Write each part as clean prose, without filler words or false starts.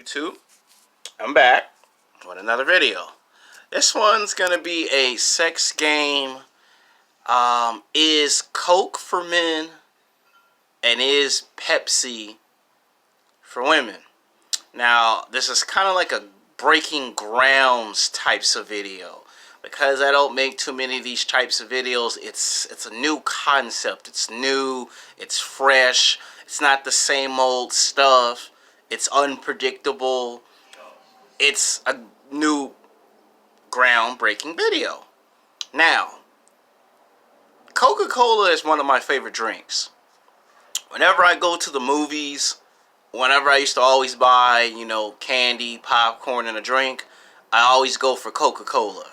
YouTube? I'm back with another video. This one's gonna be a sex game. Is Coke for men and is Pepsi for women? Now, this is kind of like a breaking grounds types of video. Because I don't make too many of these types of videos, it's a new concept. It's new, it's fresh, it's not the same old stuff. It's unpredictable. It's a new groundbreaking video. Now, Coca-Cola is one of my favorite drinks. Whenever I go to the movies, whenever I used to always buy, candy, popcorn, and a drink, I always go for Coca-Cola.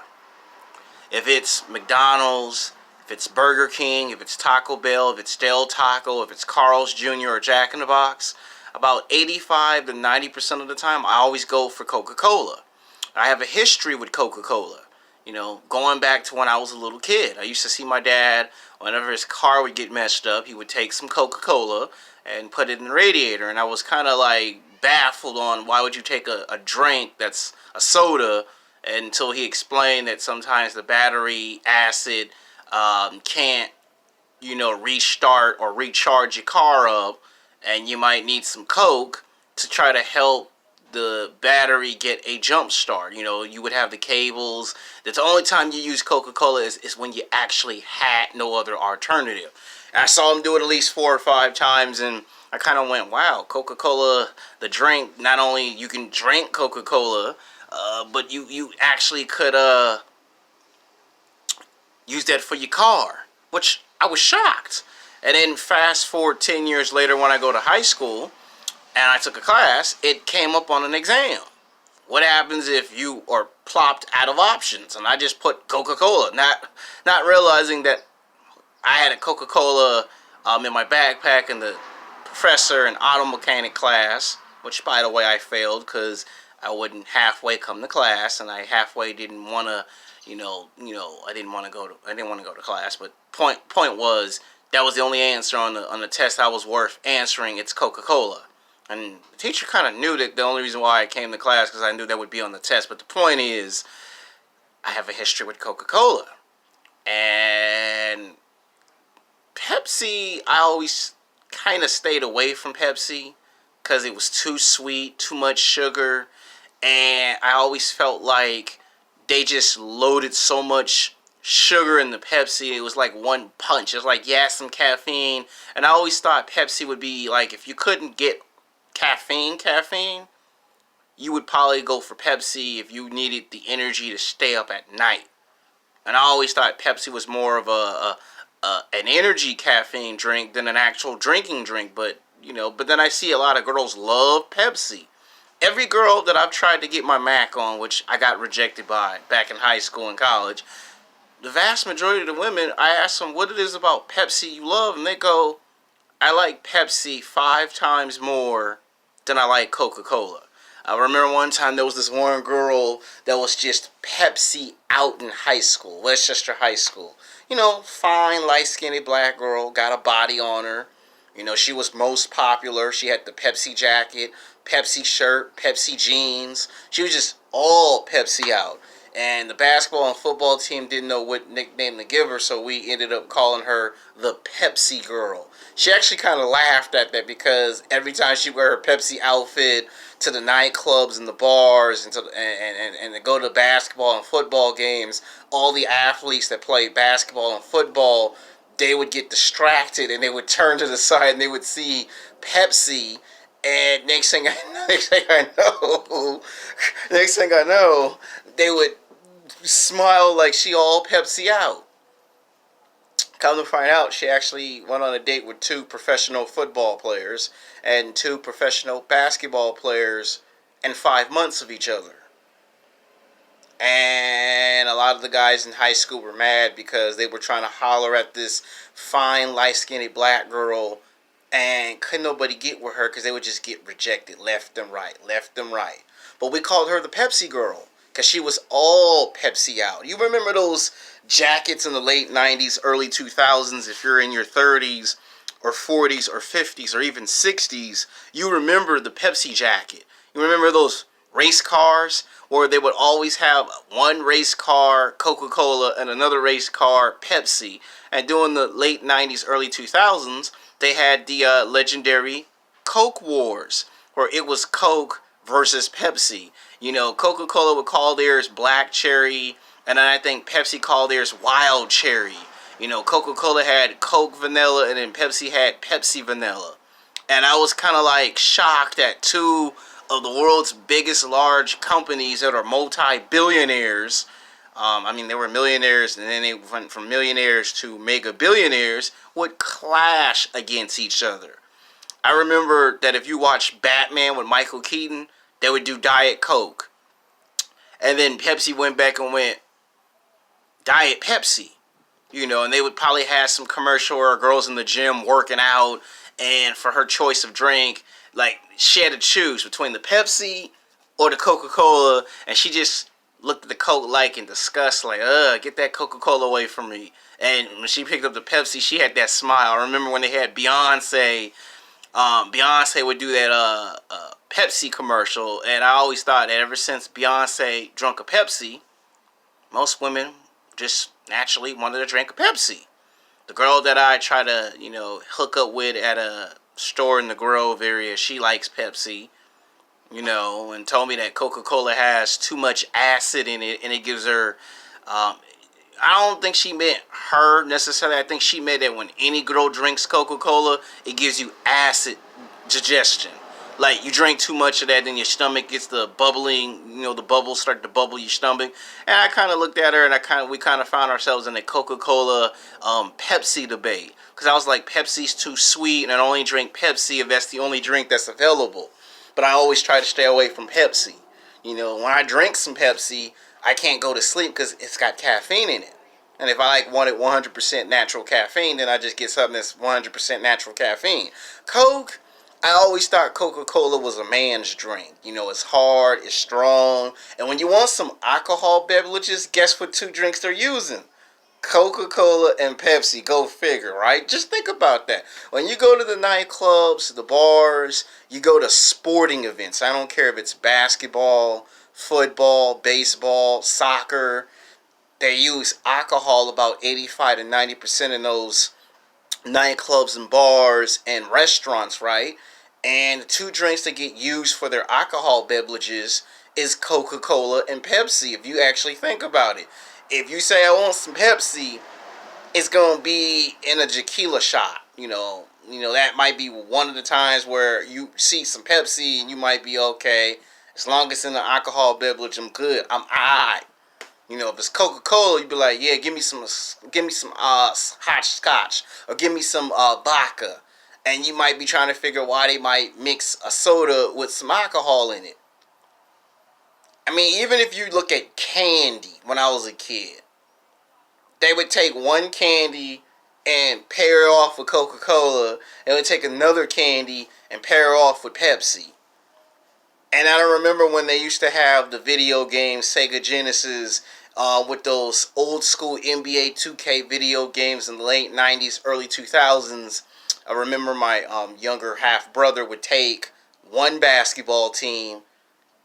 If it's McDonald's, if it's Burger King, if it's Taco Bell, if it's Del Taco, if it's Carl's Jr. or Jack in the Box, about 85 to 90% of the time, I always go for Coca-Cola. I have a history with Coca-Cola. Going back to when I was a little kid. I used to see my dad, whenever his car would get messed up, he would take some Coca-Cola and put it in the radiator. And I was kind of like baffled on why would you take a drink that's a soda, until he explained that sometimes the battery acid can't, restart or recharge your car up, and you might need some Coke to try to help the battery get a jump start. You would have the cables. That's the only time you use Coca-Cola is when you actually had no other alternative. And I saw him do it at least 4 or 5 times, and I kind of went, wow, Coca-Cola, the drink, not only you can drink Coca-Cola, but you actually could use that for your car, which I was shocked. And then fast forward 10 years later when I go to high school and I took a class, it came up on an exam. What happens if you are plopped out of options? And I just put Coca-Cola, not realizing that I had a Coca-Cola in my backpack in the professor and auto mechanic class, which by the way I failed because I wouldn't halfway come to class, and I halfway didn't want to, I didn't want to go to class. But point was, that was the only answer on the test I was worth answering. It's Coca-Cola, and the teacher kind of knew that the only reason why I came to class because I knew that would be on the test. But the point is, I have a history with Coca-Cola, and Pepsi. I always kind of stayed away from Pepsi because it was too sweet, too much sugar. And I always felt like they just loaded so much sugar in the Pepsi. It was like one punch. It was like, yeah, some caffeine. And I always thought Pepsi would be like, if you couldn't get caffeine, you would probably go for Pepsi if you needed the energy to stay up at night. And I always thought Pepsi was more of an energy caffeine drink than an actual drinking drink. But then I see a lot of girls love Pepsi. Every girl that I've tried to get my Mac on, which I got rejected by back in high school and college, the vast majority of the women, I ask them what it is about Pepsi you love, and they go, I like Pepsi 5 times more than I like Coca-Cola. I remember one time there was this one girl that was just Pepsi out in high school, Westchester High School. Fine, light-skinned black girl, got a body on her. She was most popular. She had the Pepsi jacket, Pepsi shirt, Pepsi jeans. She was just all Pepsi out. And the basketball and football team didn't know what nickname to give her, so we ended up calling her the Pepsi Girl. She actually kind of laughed at that because every time she wear her Pepsi outfit to the nightclubs and the bars and to go to basketball and football games, all the athletes that play basketball and football, they would get distracted and they would turn to the side and they would see Pepsi. And next thing I know, they would smile like she all Pepsi out. Come to find out, she actually went on a date with 2 professional football players and 2 professional basketball players in 5 months of each other. And a lot of the guys in high school were mad because they were trying to holler at this fine, light-skinned black girl, and couldn't nobody get with her because they would just get rejected left and right. But we called her the Pepsi Girl because she was all Pepsi out. You remember those jackets in the late 90s, early 2000s, if you're in your 30s or 40s or 50s or even 60s, you remember the Pepsi jacket. You remember those race cars where they would always have one race car Coca-Cola and another race car Pepsi? And during the late 90s, early 2000s, they had the legendary Coke Wars, where it was Coke versus Pepsi. You know, Coca-Cola would call theirs Black Cherry, and then I think Pepsi called theirs Wild Cherry. You know, Coca-Cola had Coke Vanilla, and then Pepsi had Pepsi Vanilla. And I was kind of like shocked that two of the world's biggest large companies that are multi-billionaires, I mean, they were millionaires and then they went from millionaires to mega billionaires, would clash against each other. I remember that if you watch Batman with Michael Keaton, they would do Diet Coke. And then Pepsi went back and went Diet Pepsi. You know, and they would probably have some commercial or girls in the gym working out, and for her choice of drink, like, she had to choose between the Pepsi or the Coca-Cola, and she just looked at the Coke like in disgust, like, get that Coca-Cola away from me. And when she picked up the Pepsi, she had that smile. I remember when they had Beyonce. Beyonce would do that Pepsi commercial, and I always thought that ever since Beyonce drunk a Pepsi, most women just naturally wanted to drink a Pepsi. The girl that I try to, you know, hook up with at a store in the Grove area, she likes Pepsi, you know, and told me that Coca-Cola has too much acid in it and it gives her, I don't think she meant her necessarily. I think she meant that when any girl drinks Coca-Cola, it gives you acid digestion. Like, you drink too much of that, then your stomach gets the bubbling, you know, the bubbles start to bubble your stomach. And I kind of looked at her, and we kind of found ourselves in a Coca-Cola Pepsi debate. Because I was like, Pepsi's too sweet, and I only drink Pepsi if that's the only drink that's available. But I always try to stay away from Pepsi. You know, when I drink some Pepsi, I can't go to sleep because it's got caffeine in it. And if I wanted 100% natural caffeine, then I just get something that's 100% natural caffeine. Coke, I always thought Coca-Cola was a man's drink. You know, it's hard, it's strong. And when you want some alcohol beverages, guess what two drinks they're using? Coca-Cola and Pepsi. Go figure, right? Just think about that. When you go to the nightclubs, the bars, you go to sporting events. I don't care if it's basketball, football, baseball, soccer. They use alcohol about 85 to 90% in those nightclubs and bars and restaurants, right? And the two drinks that get used for their alcohol beverages is Coca-Cola and Pepsi, if you actually think about it. If you say, I want some Pepsi, it's going to be in a tequila shot. That might be one of the times where you see some Pepsi and you might be okay. As long as it's in an alcohol beverage, I'm good. I'm alright. If it's Coca-Cola, you'd be like, yeah, give me some hot scotch, or give me some vodka. And you might be trying to figure why they might mix a soda with some alcohol in it. I mean, even if you look at candy when I was a kid, they would take one candy and pair it off with Coca-Cola. They would take another candy and pair it off with Pepsi. And I remember when they used to have the video games, Sega Genesis, with those old school NBA 2K video games in the late 90s, early 2000s. I remember my younger half brother would take one basketball team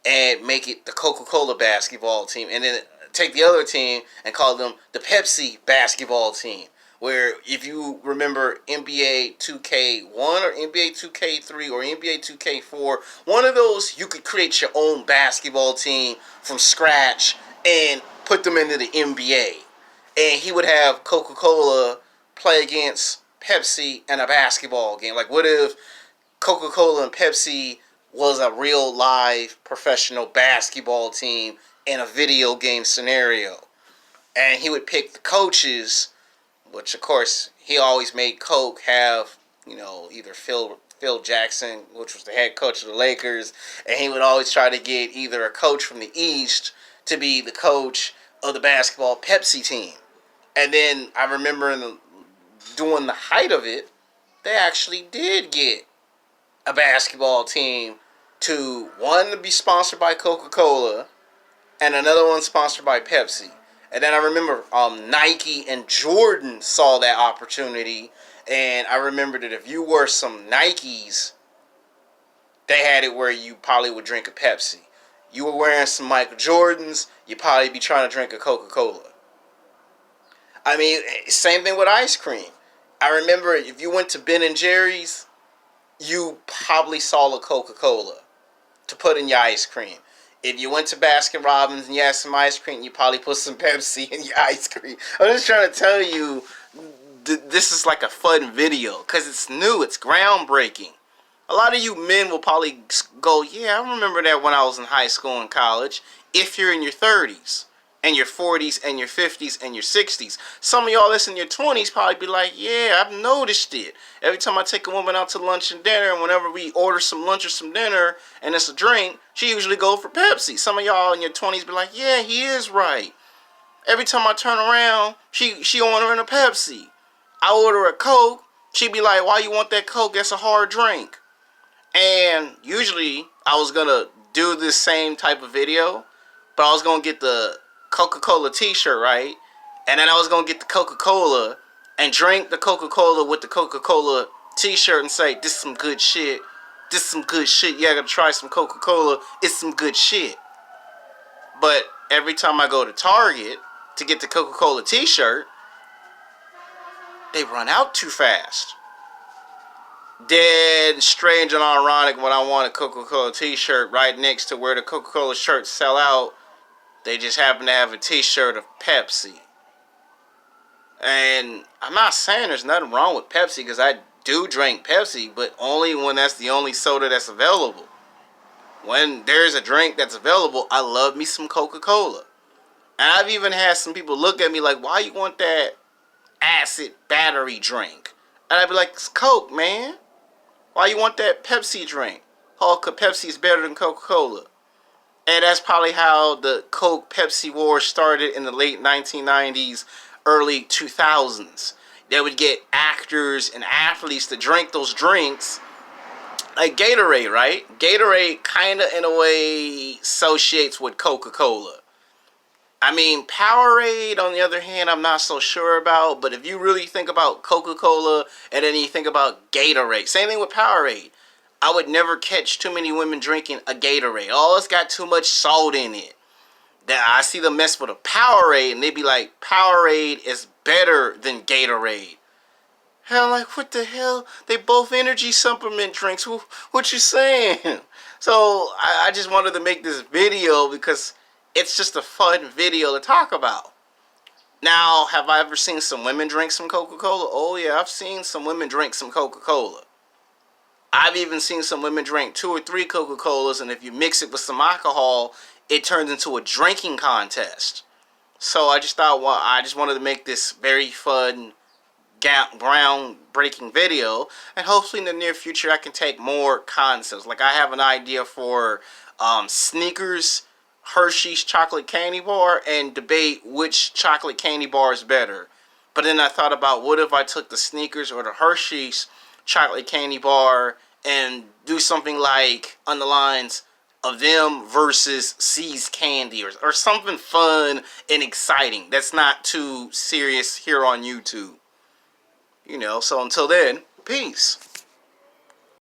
and make it the Coca-Cola basketball team, and then take the other team and call them the Pepsi basketball team. Where if you remember NBA 2K1 or NBA 2K3 or NBA 2K4, one of those, you could create your own basketball team from scratch and put them into the NBA. And he would have Coca-Cola play against Pepsi in a basketball game. Like, what if Coca-Cola and Pepsi was a real live professional basketball team in a video game scenario? And he would pick the coaches, which of course he always made Coke have, either Phil Jackson, which was the head coach of the Lakers, and he would always try to get either a coach from the East to be the coach of the basketball Pepsi team. And then I remember during the height of it, they actually did get a basketball team to be sponsored by Coca-Cola and another one sponsored by Pepsi. And then I remember Nike and Jordan saw that opportunity, and I remember that if you wore some Nikes they had it where you probably would drink a Pepsi. You were wearing some Michael Jordans, you'd probably be trying to drink a Coca-Cola. I mean, same thing with ice cream. I remember if you went to Ben and Jerry's, you probably saw a Coca-Cola to put in your ice cream. If you went to Baskin Robbins and you had some ice cream, you probably put some Pepsi in your ice cream. I'm just trying to tell you, this is like a fun video because it's new, it's groundbreaking. A lot of you men will probably go, yeah, I remember that when I was in high school and college. If you're in your 30s and your 40s and your 50s and your 60s. Some of y'all that's in your 20s probably be like, yeah, I've noticed it. Every time I take a woman out to lunch and dinner, and whenever we order some lunch or some dinner and it's a drink, she usually go for Pepsi. Some of y'all in your 20s be like, yeah, he is right. Every time I turn around, she ordering a Pepsi. I order a Coke, she be like, why you want that Coke? That's a hard drink. And usually I was going to do this same type of video, but I was going to get the Coca-Cola t-shirt, right? And then I was going to get the Coca-Cola and drink the Coca-Cola with the Coca-Cola t-shirt and say, this is some good shit. This is some good shit. Yeah, I got to try some Coca-Cola. It's some good shit. But every time I go to Target to get the Coca-Cola t-shirt, they run out too fast. Dead strange and ironic, when I want a Coca-Cola t-shirt right next to where the Coca-Cola shirts sell out, they just happen to have a t-shirt of Pepsi. And I'm not saying there's nothing wrong with Pepsi, because I do drink Pepsi, but only when that's the only soda that's available. When there's a drink that's available, I love me some Coca-Cola. And I've even had some people look at me like, why you want that acid battery drink? And I'd be like, it's Coke, man. Why you want that Pepsi drink? Oh, cause Pepsi is better than Coca-Cola. And that's probably how the Coke-Pepsi war started in the late 1990s, early 2000s. They would get actors and athletes to drink those drinks, like Gatorade, right? Gatorade kind of, in a way, associates with Coca-Cola. I mean, Powerade, on the other hand, I'm not so sure about. But if you really think about Coca-Cola and then you think about Gatorade, same thing with Powerade. I would never catch too many women drinking a Gatorade. Oh, it's got too much salt in it. That I see them mess with a Powerade and they be like, Powerade is better than Gatorade. Hell, like, what the hell? They both energy supplement drinks. What you saying? So I just wanted to make this video because it's just a fun video to talk about. Now, have I ever seen some women drink some Coca-Cola? Oh yeah, I've seen some women drink some Coca-Cola. I've even seen some women drink 2 or 3 Coca-Colas, and if you mix it with some alcohol, it turns into a drinking contest. So I just wanted to make this very fun, groundbreaking video, and hopefully in the near future I can take more concepts. Like, I have an idea for Snickers, Hershey's chocolate candy bar, and debate which chocolate candy bar is better. But then I thought about, what if I took the Snickers or the Hershey's chocolate candy bar and do something like on the lines of them versus See's Candy, or something fun and exciting that's not too serious here on YouTube. You know, so until then, peace.